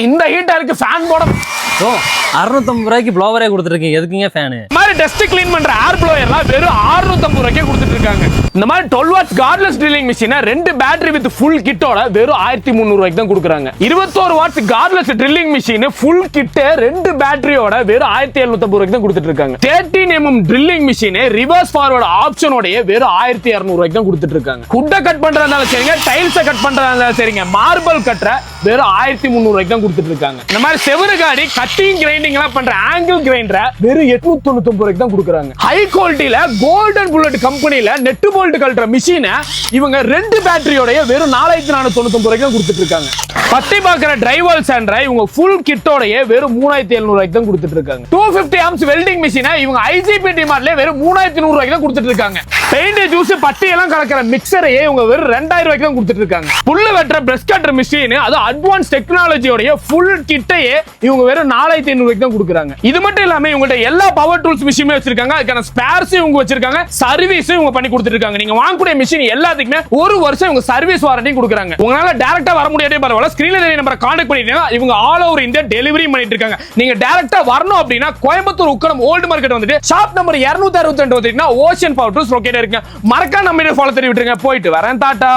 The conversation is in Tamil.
இந்த ஹீட்டருக்கு ஃபேன் போட 650 ரூபாய்க்கு ப்ளோவரே கொடுத்துருக்கீங்க, எதுக்குங்க ஃபேனு? இந்த மாதிரி டஸ்ட் கிளீன் பண்ற ஏர் ப்ளோயர்லாம் வெறும் 650 ரூபாய்க்கே கொடுத்துட்டு இருக்காங்க. இந்த மாதிரி 12 வாட்ஸ் கார்ட்லெஸ் ட்ரில்லிங் மிஷினை 2 பேட்டரி வித் ஃபுல் கிட்டோட வெறும் 1300 ரூபாய்க்கு தான் கொடுக்குறாங்க. 21 watts cordless drilling machine full kit 2 பேட்டரியோட வெறும் 1750 ரூபாய்க்கு தான் கொடுத்துட்டு இருக்காங்க. 13 mm drilling machine reverse forward ஆப்ஷனோட வெறும் 1200 ரூபாய்க்கு தான் கொடுத்துட்டு இருக்காங்க. குட்டை கட் பண்றதால சரிங்க, டைல்ஸை கட் பண்றதால சரிங்க, மார்பிள் கட்டற வெறும் 1300 ரூபாய்க்கு தான் கொடுத்துட்டு இருக்காங்க. இந்த மாதிரி செவரு காடி கட்டிங் கிரைண்டிங் எல்லாம் பண்ற ஆங்கிள் கிரைண்டரை வெறும் 899 ரூபாய்க்கு தான் கொடுக்குறாங்க. ஹை குவாலிட்டியில கோல்டன் புல்லட் கம்பெனில நெட் போல்ட் கல்ற மிஷினை இவங்க 2 பேட்டரியோட வெறும் 4499 ரூபாய்க்கு தான் கொடுத்துட்டு இருக்காங்க. பத்தி பாக்குற டிரைவல் சாண்டரை இவங்க ஃபுல் கிட்டோட வெறும் 3700 ரூபாய்க்கு தான் கொடுத்துட்டு இருக்காங்க. 250 amps வெல்டிங் மிஷினை இவங்க ஐஜிபிடி மாடல்ல வெறும் 3100 ரூபாய்க்கு தான் கொடுத்துட்டு இருக்காங்க. பெயிண்ட் ஜூஸ் பட்டி எல்லாம் கலக்கிற மிக்சரையே இவங்க வெறும் 2000 ரூபாய்க்கு தான் கொடுத்துட்டு இருக்காங்க. புல்லு வெட்டுற பிரஷ் கட்டர் மிஷின் அது அட்வான்ஸ் டெக்னாலஜியோட ஃபுல் கிட்டையே இவங்க வெறும் 4500 ரூபாய்க்கு தான் கொடுக்குறாங்க. இது மட்டும் இல்லாம இவங்கள்ட்ட எல்லா பவர் டூல்ஸ் மிஷினுமே வச்சிருக்காங்க. அதுக்கான ஸ்பேர்ஸ் இவங்க வச்சிருக்காங்க, சர்வீஸ் இவங்க பண்ணி கொடுத்துட்டு இருக்காங்க. நீங்க வாங்கக்கூடிய மிஷின் எல்லாத்துக்குமே 1 வருஷம் இவங்க சர்வீஸ் வாரண்டி கொடுக்குறாங்க. உங்களால டைரக்டா வர முடியாதே பரவாயில்ல, ஸ்கிரீன்ல தெரிய நம்பரை கான்டாக்ட் பண்ணிட்டீங்க. இவங்க ஆல் ஓவர் இந்தியா டெலிவரி பண்ணிட்டு இருக்காங்க. நீங்க டைரக்டா வரணும் அப்படின்னா கோயம்புத்தூர் உக்கடம் ஓல்ட் மார்க்கெட் வந்துட்டு ஷாப் நம்பர் 262 வந்துட்டீங்கன்னா ஓஷன் பவர் டூல்ஸ் லொகேட் இருக்கு. மறக்காம நம்ம ஃபாலோ பண்ணி விட்டுருங்க. போயிட்டு வரேன், டாடா.